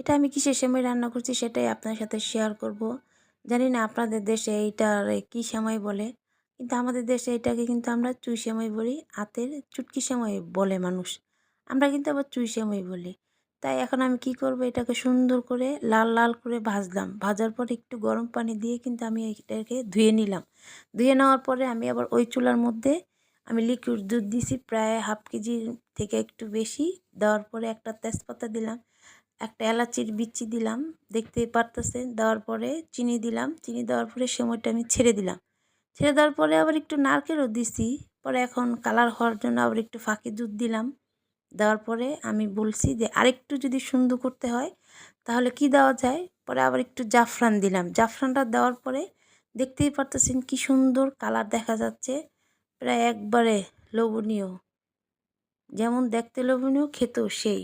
এটা আমি কিসের সেমাই রান্না করছি সেটাই আপনার সাথে শেয়ার করব। জানি না আপনাদের দেশে এইটার কী সেমাই বলে, কিন্তু আমাদের দেশে এটাকে কিন্তু আমরা চুই সেমাই বলি, হাতের চুটকি সেমাই বলে মানুষ। আমরা কিন্তু আবার চুই সেমাই বলি। তাই এখন আমি কি করব, এটাকে সুন্দর করে লাল লাল করে ভাজলাম। ভাজার পর একটু গরম পানি দিয়ে কিন্তু আমি এটাকে ধুয়ে নিলাম। ধুয়ে নেওয়ার পরে আমি আবার ওই চুলার মধ্যে আমি লিকুইড দুধ দিছি প্রায় 1/2 কেজি থেকে একটু বেশি। দেওয়ার পরে একটা তেজপাতা দিলাম, একটা এলাচির বিচি দিলাম, দেখতেই পারতেছেন। দেওয়ার পরে চিনি দিলাম, চিনি দেওয়ার পরে সেমাইটা আমি ছেড়ে দিলাম। ছেড়ে দেওয়ার পরে আবার একটু নারকেলও দিছি। পরে এখন কালার হওয়ার জন্য আবার একটু ফাঁকি দুধ দিলাম। দেওয়ার পরে আমি বলছি যে আরেকটু যদি সুন্দর করতে হয় তাহলে কি দেওয়া যায়, পরে আবার একটু জাফরান দিলাম। জাফরানটা দেওয়ার পরে দেখতেই পারতেছেন কি সুন্দর কালার দেখা যাচ্ছে, প্রায় একবারে লোভনীয়। যেমন দেখতে লোভনীয়, খেতেও সেই।